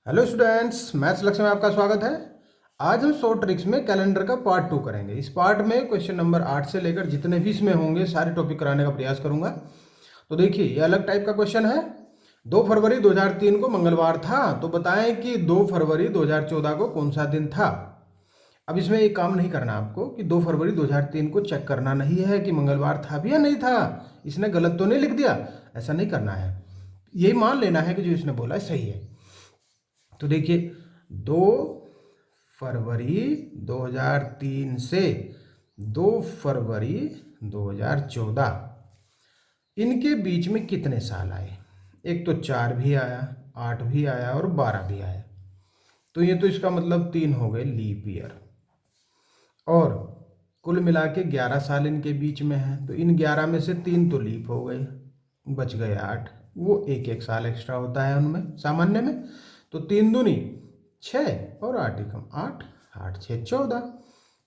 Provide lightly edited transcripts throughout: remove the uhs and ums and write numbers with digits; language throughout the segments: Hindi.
हेलो स्टूडेंट्स, मैथ्स लक्ष्य में आपका स्वागत है। आज हम शॉर्ट ट्रिक्स में कैलेंडर का पार्ट 2 करेंगे। इस पार्ट में क्वेश्चन नंबर 8 से लेकर जितने भी इसमें होंगे सारे टॉपिक कराने का प्रयास करूंगा। तो देखिए, ये अलग टाइप का क्वेश्चन है। 2 फरवरी 2003 को मंगलवार था, तो बताएं कि 2 फरवरी 2014 को कौन सा दिन था। अब इसमें एक काम नहीं करना आपको कि 2 फरवरी 2003 को चेक करना नहीं है कि मंगलवार था भी या नहीं था, इसने गलत तो नहीं लिख दिया, ऐसा नहीं करना है। यही मान लेना है कि जो इसने बोला है सही है। तो देखिए, 2 फरवरी 2003 से 2 फरवरी 2014 इनके बीच में कितने साल आए। एक तो 4 भी आया, 8 भी आया और 12 भी आया। तो ये तो इसका मतलब 3 हो गए लीप ईयर, और कुल मिला के 11 साल इनके बीच में है। तो इन 11 में से 3 तो लीप हो गए, बच गए 8। वो एक एक साल एक्स्ट्रा होता है उनमें सामान्य में। तो 3 दूनी 6 और 8 ही कम 8, 8 6 14,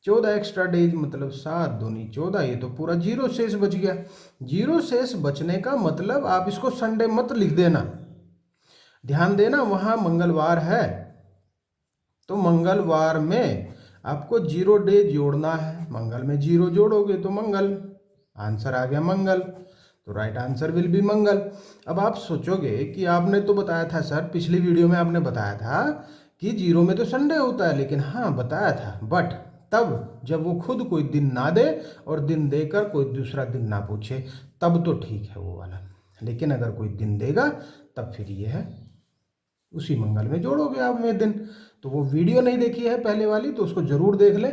14 एक्स्ट्रा डेज मतलब 7 दूनी 14। ये तो पूरा जीरो शेष बच गया। जीरो शेष बचने का मतलब आप इसको संडे मत लिख देना, ध्यान देना वहाँ मंगलवार है तो मंगलवार में आपको जीरो डे जोड़ना है। मंगल में जीरो जोड़ोगे तो मंगल, आंसर आ गया मंगल। तो राइट आंसर विल बी मंगल। अब आप सोचोगे कि आपने तो बताया था सर, पिछली वीडियो में आपने बताया था कि जीरो में तो संडे होता है। लेकिन हाँ बताया था, बट तब जब वो खुद कोई दिन ना दे और दिन देकर कोई दूसरा दिन ना पूछे, तब तो ठीक है वो वाला। लेकिन अगर कोई दिन देगा तब फिर ये है, उसी मंगल में जोड़ोगे आप में दिन। तो वो वीडियो नहीं देखी है पहले वाली तो उसको जरूर देख ले,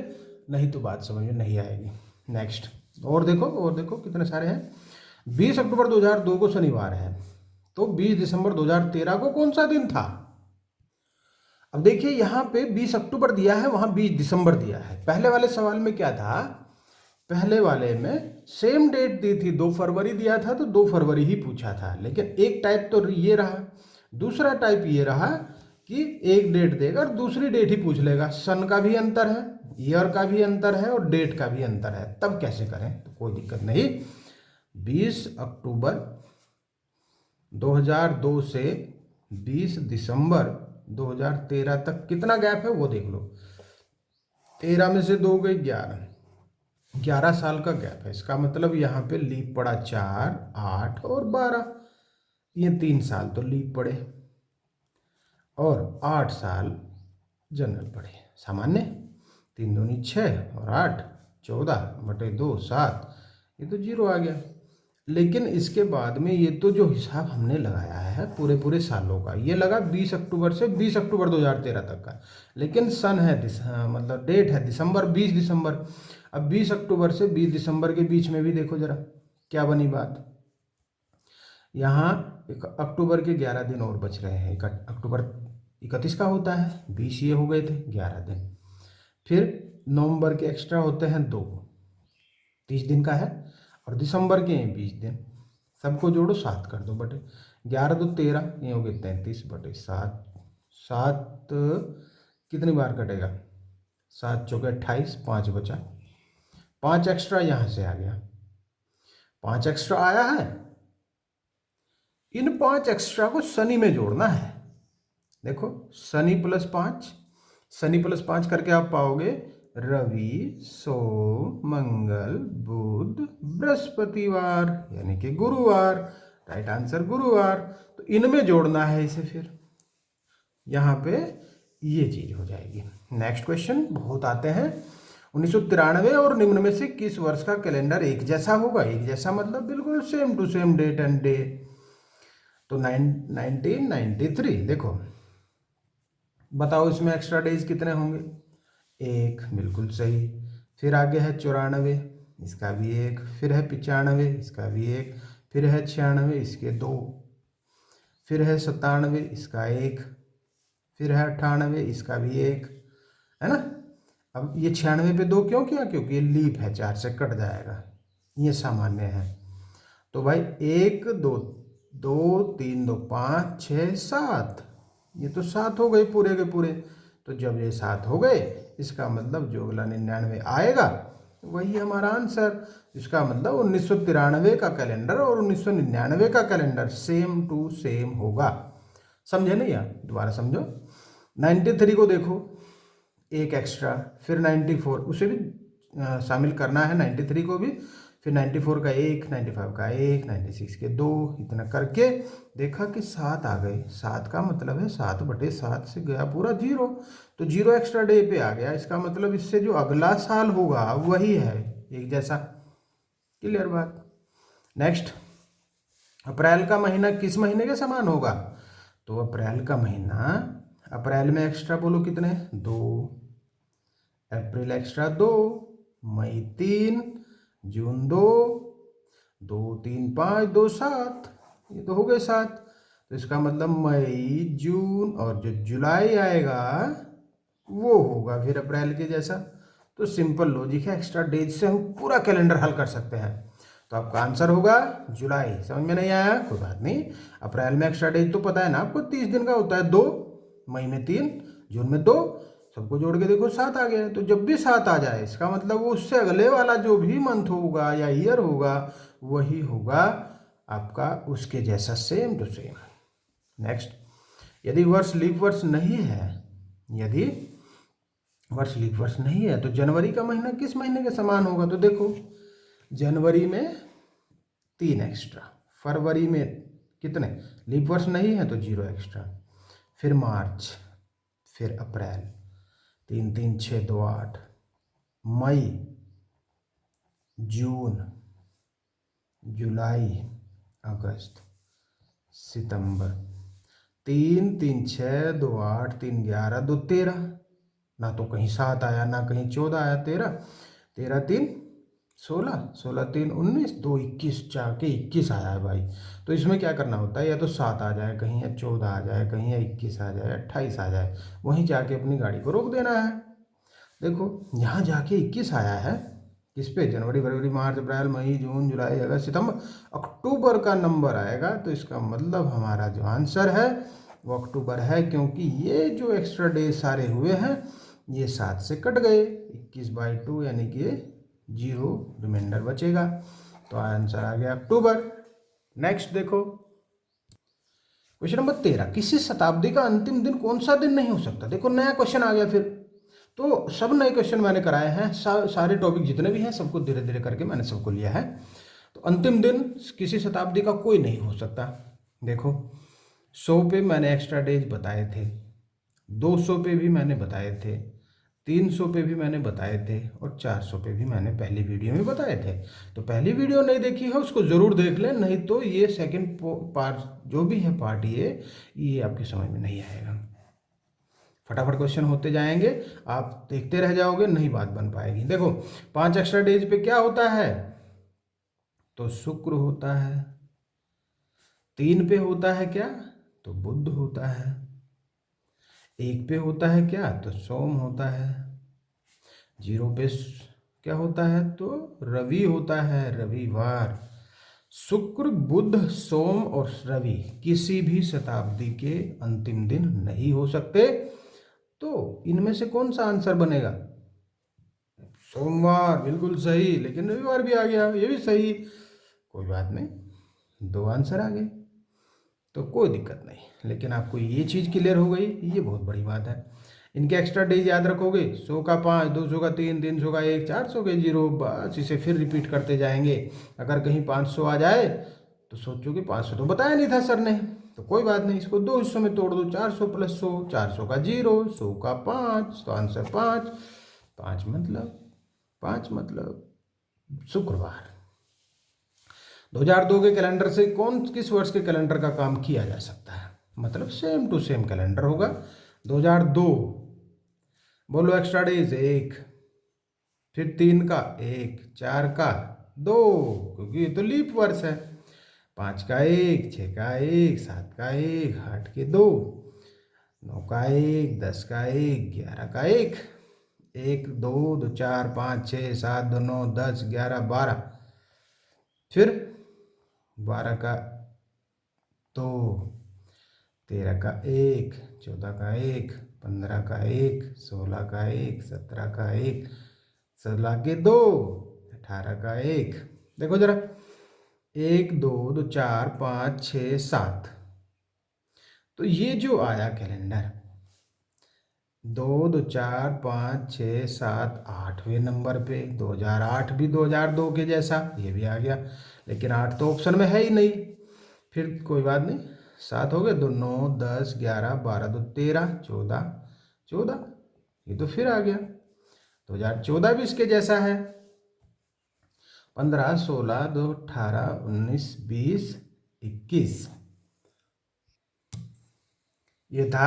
नहीं तो बात समझ में नहीं आएगी। नेक्स्ट और देखो कितने सारे हैं। 20 अक्टूबर 2002 को शनिवार है, तो 20 दिसंबर 2013 को कौन सा दिन था। अब देखिए, यहाँ पे 20 अक्टूबर दिया है, वहां 20 दिसंबर दिया है। पहले वाले सवाल में क्या था, पहले वाले में सेम डेट दी थी, 2 फरवरी दिया था तो 2 फरवरी ही पूछा था। लेकिन एक टाइप तो ये रहा, दूसरा टाइप ये रहा कि एक डेट देगा और दूसरी डेट ही पूछ लेगा। सन का भी अंतर है, ईयर का भी अंतर है और डेट का भी अंतर है। तब कैसे करें, तो कोई दिक्कत नहीं। 20 अक्टूबर 2002 से 20 दिसंबर 2013 तक कितना गैप है वो देख लो। 13 में से 2 गई 11, 11 साल का गैप है। इसका मतलब यहाँ पे लीप पड़ा 4, 8 और 12, ये 3 साल तो लीप पड़े और 8 साल जनरल पड़े सामान्य। 3 दूनी 6 और 8 14/2 7, ये तो जीरो आ गया। लेकिन इसके बाद में ये तो जो हिसाब हमने लगाया है पूरे पूरे सालों का, ये लगा 20 अक्टूबर से 20 अक्टूबर 2013 तक का। लेकिन सन है मतलब डेट है दिसंबर, 20 दिसंबर। अब 20 अक्टूबर से 20 दिसंबर के बीच में भी देखो जरा क्या बनी बात। यहाँ अक्टूबर के 11 दिन और बच रहे हैं। अक्टूबर 31 का होता है, 20 ये हो गए थे 11 दिन। फिर नवंबर के एक्स्ट्रा होते हैं 2, 30 दिन का है, और दिसंबर के 20 दिन। सबको जोड़ो 7 कर दो बटे 11 तो 13, ये हो गए 33/7। 7 कितनी बार कटेगा, 7 चौके 28, 5 बचा, 5 एक्स्ट्रा यहाँ से आ गया, 5 एक्स्ट्रा आया है। इन 5 एक्स्ट्रा को शनि में जोड़ना है। देखो शनि +5, शनि +5 करके आप पाओगे रवि, सोम, मंगल, बुध, बृहस्पतिवार, यानी कि गुरुवार। राइट आंसर गुरुवार। तो इनमें जोड़ना है इसे, फिर यहाँ पे ये चीज हो जाएगी। नेक्स्ट क्वेश्चन बहुत आते हैं। 1993 और निम्न में से किस वर्ष का कैलेंडर एक जैसा होगा। एक जैसा मतलब बिल्कुल same to same date and day. तो 1993। देखो बताओ इसमें एक्स्ट्रा डेज कितने होंगे, 1, बिल्कुल सही। फिर आगे है 94, इसका भी 1। फिर है 95, इसका भी 1। फिर है 96, इसके 2। फिर है 97, इसका 1। फिर है 98, इसका भी 1, है ना। अब ये 96 पे 2 क्यों किया, क्योंकि ये लीप है, 4 से कट जाएगा, ये सामान्य है। तो भाई 1 2 2 3 2 5 6 7, ये तो 7 हो गए पूरे के पूरे। तो जब ये 7 हो गए, इसका मतलब जो अगला 99 आएगा वही हमारा आंसर। इसका मतलब 1993 का कैलेंडर और 1999 का कैलेंडर सेम टू सेम होगा। समझे नहीं यार, दोबारा समझो। 93 को देखो, एक एक्स्ट्रा, फिर 94 उसे भी शामिल करना है, 93 को भी, फिर 94 का एक, 95 का एक, 96 के दो, इतना करके देखा कि 7 आ गए। 7 का मतलब है 7/7 से गया पूरा 0, तो 0 एक्स्ट्रा डे पे आ गया। इसका मतलब इससे जो अगला साल होगा वही है एक जैसा। क्लियर बात। नेक्स्ट, अप्रैल का महीना किस महीने के समान होगा? तो अप्रैल का महीना, अप्रैल में एक्स्ट्रा बोलो कितने? 2, अप्रैल एक्स्ट्रा 2, मई 3, जून 2, 2 3 5 2 7, ये तो हो गए 7। तो इसका मतलब मई, जून और जो जुलाई आएगा वो होगा फिर अप्रैल के जैसा। तो सिंपल लॉजिक है, एक्स्ट्रा डेज से हम पूरा कैलेंडर हल कर सकते हैं। तो आपका आंसर होगा जुलाई। समझ में नहीं आया कोई बात नहीं, अप्रैल में एक्स्ट्रा डेज तो पता है ना आपको 30 दिन का होता है, 2, मई में 3, जून में 2, सबको जोड़ के देखो 7 आ गया। तो जब भी 7 आ जाए इसका मतलब वो उससे अगले वाला जो भी मंथ होगा या ईयर होगा वही होगा आपका उसके जैसा, सेम टू सेम। नेक्स्ट, यदि वर्ष लीप वर्ष नहीं है, यदि वर्ष लीप वर्ष नहीं है तो जनवरी का महीना किस महीने के समान होगा? तो देखो, जनवरी में 3 एक्स्ट्रा, फरवरी में कितने, लीप वर्ष नहीं है तो 0 एक्स्ट्रा, फिर मार्च, फिर अप्रैल, 3 3 6 2 8, मई, जून, जुलाई, अगस्त, सितंबर, 3 3 6 2 8, 3 11 2 13, ना तो कहीं 7 आया ना कहीं 14 आया, 13, 13 3 16, 16 3 19, 2 21, चार के 21 आया है भाई। तो इसमें क्या करना होता है, या तो 7 आ जाए कहीं, या 14 आ जाए कहीं, या 21 आ जाए, 28 आ जाए, वहीं जाके अपनी गाड़ी को रोक देना है। देखो यहाँ जाके 21 आया है, किस पे? जनवरी, फरवरी, मार्च, अप्रैल, मई, जून, जुलाई, अगस्त, सितंबर, अक्टूबर का नंबर आएगा। तो इसका मतलब हमारा जो आंसर है वो अक्टूबर है, क्योंकि ये जो एक्स्ट्रा डे सारे हुए हैं ये 7 से कट गए, 21/2 यानी कि 0 रिमाइंडर बचेगा। तो आंसर आ गया अक्टूबर। नेक्स्ट देखो, क्वेश्चन नंबर 13, किसी शताब्दी का अंतिम दिन कौन सा दिन नहीं हो सकता? देखो नया क्वेश्चन आ गया फिर। तो सब नए क्वेश्चन मैंने कराए हैं, सारे टॉपिक जितने भी हैं सबको धीरे धीरे करके मैंने सबको लिया है। तो अंतिम दिन किसी शताब्दी का कोई नहीं हो सकता। देखो 100 पे मैंने एक्स्ट्रा डेज बताए थे, 200 पे भी मैंने बताए थे, 300 पे भी मैंने बताए थे, और 400 पे भी मैंने पहली वीडियो में बताए थे। तो पहली वीडियो नहीं देखी है उसको ज़रूर देख लें, नहीं तो ये सेकंड पार्ट जो भी है पार्ट ये आपकी समझ में नहीं आएगा। फटाफट क्वेश्चन होते जाएंगे, आप देखते रह जाओगे, नहीं बात बन पाएगी। देखो 5 एक्स्ट्रा डेज पे क्या होता है? तो शुक्र होता है। 3 पे होता है क्या? तो बुध होता है। 1 पे होता है क्या? तो सोम होता है। 0 पे क्या होता है? तो रवि होता है, रविवार। शुक्र, बुध, सोम और रवि किसी भी शताब्दी के अंतिम दिन नहीं हो सकते। तो इनमें से कौन सा आंसर बनेगा? सोमवार, बिल्कुल सही। लेकिन रविवार भी आ गया, ये भी सही, कोई बात नहीं, 2 आंसर आ गए, तो कोई दिक्कत नहीं। लेकिन आपको ये चीज़ क्लियर हो गई, ये बहुत बड़ी बात है। इनके एक्स्ट्रा डेज याद रखोगे, 100 का 5, 200 का 3, 300 का 1, 400 के 0, बस इसे फिर रिपीट करते जाएंगे। अगर कहीं 500 आ जाए तो सोचोगे 500 तो बताया नहीं था सर ने, तो कोई बात नहीं, इसको 2 हिस्सों में तोड़ दो, 400 + 100, 400 का 0, 100 का 5, तो आंसर 5, 5 मतलब शुक्रवार। 2002 के कैलेंडर से किस वर्ष के कैलेंडर का काम किया जा सकता है? मतलब सेम टू सेम कैलेंडर होगा। 2002, बोलो एक्स्ट्रा डेज 1, फिर 3 का 1, 4 का 2, क्योंकि ये तो लीप वर्ष है, 5 का 1, 6 का 1, 7 का 1, 8 के 2, 9 का 1, 10 का 1, 11 का 1, 1 2 2 4 5 6 7 2 9 10 11 12, फिर 12 का 2, 13 का 1, 14 का 1, 15 का 1, 16 का 1, 17 का 1, 16 के 2, 18 का 1। देखो जरा, 1 2 2 4 5 6 7, तो ये जो आया कैलेंडर 2 2 4 5 6 7 8वें नंबर पे 2008 भी 2002 के जैसा ये भी आ गया, लेकिन 8 तो ऑप्शन में है ही नहीं। फिर कोई बात नहीं, 7 हो गए, 2 9 10 11 12 2 13 14 14, ये तो फिर आ गया। 2014 भी इसके जैसा है, 15 16 2 18 19 20 21। ये था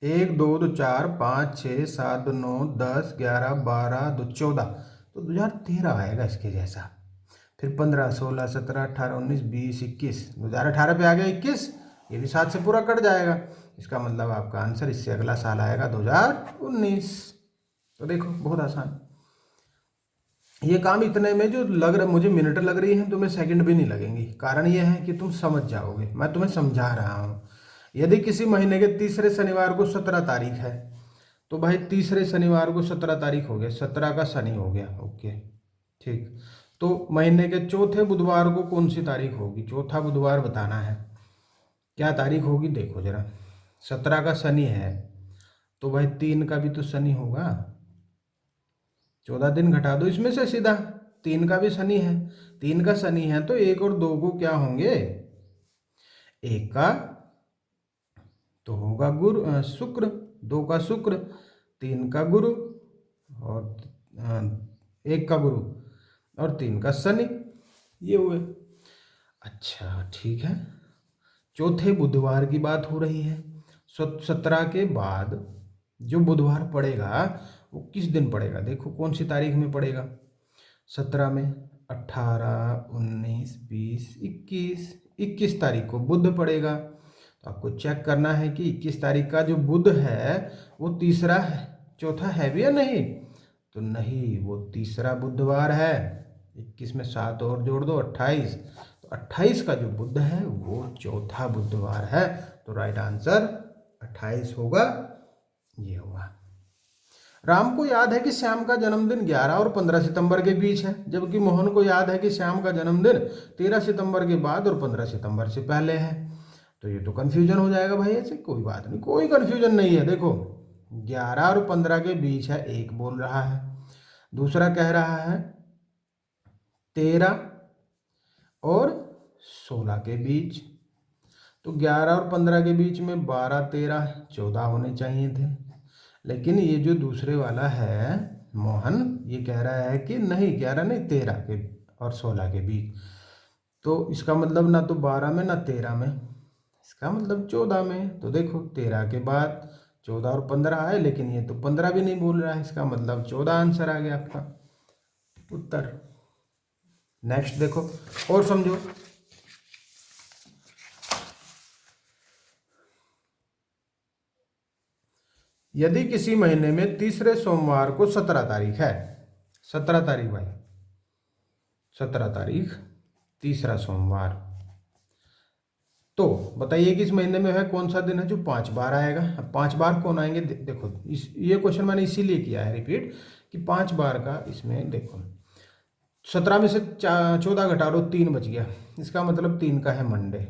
1 2 2 4 5 6 7 9 10 11 12 2 14, तो 2013 आएगा इसके जैसा। फिर 15 16 17 18 19 20 21, 2018 पे आ गया 21, ये भी 7 से पूरा कट जाएगा। इसका मतलब आपका आंसर इससे अगला साल आएगा 2019। तो देखो बहुत आसान, ये काम इतने में जो लग रहा मुझे मिनट लग रही है तुम्हें सेकंड भी नहीं लगेंगी। कारण ये है कि तुम समझ जाओगे, मैं तुम्हें समझा रहा हूँ। यदि किसी महीने के तीसरे शनिवार को 17 तारीख है, तो भाई तीसरे शनिवार को 17 तारीख हो गया, 17 का शनि हो गया, ओके ठीक। तो महीने के चौथे बुधवार को कौन सी तारीख होगी, चौथा बुधवार बताना है, क्या तारीख होगी देखो जरा। 17 का शनि है, तो भाई 3 का भी तो शनि होगा, 14 दिन घटा दो इसमें से सीधा, 3 का भी शनि है, 3 का शनि है तो 1 और 2 को क्या होंगे, 1 का तो होगा गुरु शुक्र, 2 का शुक्र, 3 का गुरु और 1 का गुरु और 3 का शनि, ये हुए। अच्छा ठीक है, चौथे बुधवार की बात हो रही है। 17 के बाद जो बुधवार पड़ेगा वो किस दिन पड़ेगा, देखो कौन सी तारीख में पड़ेगा, 17 में 18 19 20 21, 21 तारीख को बुध पड़ेगा। तो आपको चेक करना है कि 21 तारीख का जो बुध है वो तीसरा है, चौथा है भी या नहीं, तो नहीं, वो तीसरा बुधवार है। 21 में 7 और जोड़ दो 28, तो 28 का जो बुध है वो चौथा बुधवार है। तो राइट आंसर 28 होगा, ये होगा। राम को याद है कि श्याम का जन्मदिन 11 और 15 सितंबर के बीच है, जबकि मोहन को याद है कि श्याम का जन्मदिन 13 सितंबर के बाद और 15 सितंबर से पहले है। तो ये तो कन्फ्यूजन हो जाएगा भाई, ऐसे कोई बात नहीं, कोई कन्फ्यूजन नहीं है। देखो 11 और 15 के बीच है, एक बोल रहा है, दूसरा कह रहा है 13 और 16 के बीच, तो 11 और 15 के बीच में 12 13 14 होने चाहिए थे। लेकिन ये जो दूसरे वाला है मोहन, ये कह रहा है कि नहीं 11 नहीं 13 के और 16 के बीच, तो इसका मतलब ना तो 12 में ना 13 में, इसका मतलब 14 में। तो देखो 13 के बाद 14 और 15 आए, लेकिन ये तो 15 भी नहीं बोल रहा है, इसका मतलब 14 आंसर आ गया आपका उत्तर। नेक्स्ट देखो और समझो, यदि किसी महीने में तीसरे सोमवार को 17 तारीख है, 17 तारीख भाई, 17 तारीख तीसरा सोमवार, तो बताइए कि इस महीने में है कौन सा दिन है जो 5 बार आएगा। अब 5 बार कौन आएंगे, देखो ये क्वेश्चन मैंने इसीलिए किया है रिपीट कि 5 बार का इसमें देखो, 17 में से 14 घटा दो 3 बच गया, इसका मतलब 3 का है मंडे,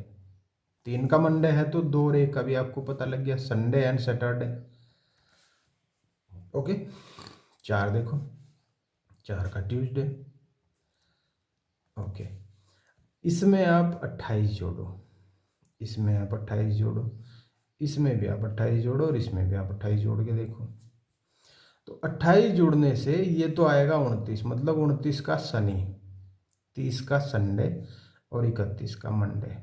3 का मंडे है तो 2 और 1 का भी आपको पता लग गया, संडे एंड सैटरडे, ओके। 4 देखो, 4 का ट्यूसडे, ओके। इसमें आप 28 जोड़ो, इसमें आप 28 जोड़ो, इसमें भी आप 28 जोड़ो और इसमें भी आप 28 जोड़ के देखो, तो 28 जोड़ने से ये तो आएगा 29, मतलब 29 का शनि, 30 का संडे और 31 का मंडे।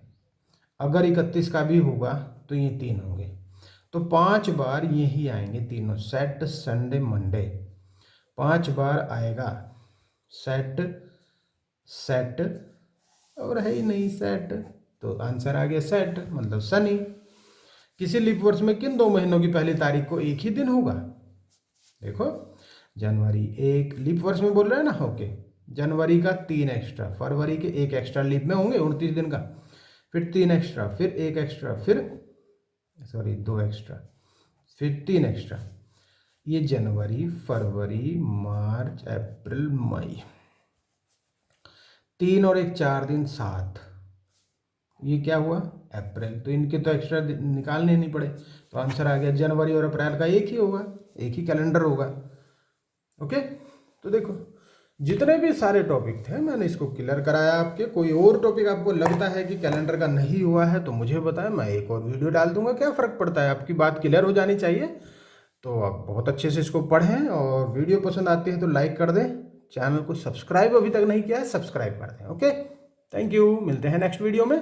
अगर 31 का भी होगा तो ये 3 होंगे, तो 5 बार यही आएंगे तीनों, सेट संडे मंडे 5 बार आएगा, सेट सेट और है ही नहीं सेट, तो आंसर आ गया सेट, मतलब शनि। किसी लीप वर्ष में किन 2 महीनों की पहली तारीख को एक ही दिन होगा, देखो जनवरी 1 लीप वर्ष में बोल रहे हैं ना, ओके, जनवरी का 3 एक्स्ट्रा, फरवरी के 1 एक्स्ट्रा लीप में होंगे 29 दिन का, फिर 3 एक्स्ट्रा, फिर 1 एक्स्ट्रा, फिर सॉरी 2 एक्स्ट्रा, फिर 3 एक्स्ट्रा, ये जनवरी फरवरी मार्च अप्रैल मई, 3 और 1 4 दिन 7, ये क्या हुआ, अप्रैल, तो इनके तो एक्स्ट्रा निकालने नहीं पड़े, तो आंसर आ गया जनवरी और अप्रैल का एक ही होगा, एक ही कैलेंडर होगा। ओके, तो देखो जितने भी सारे टॉपिक थे मैंने इसको क्लियर कराया आपके। कोई और टॉपिक आपको लगता है कि कैलेंडर का नहीं हुआ है तो मुझे बताएं, मैं एक और वीडियो डाल दूंगा, क्या फ़र्क पड़ता है, आपकी बात क्लियर हो जानी चाहिए। तो आप बहुत अच्छे से इसको पढ़ें, और वीडियो पसंद आती है तो लाइक कर दें, चैनल को सब्सक्राइब अभी तक नहीं किया है सब्सक्राइब कर दें। ओके, थैंक यू, मिलते हैं नेक्स्ट वीडियो में।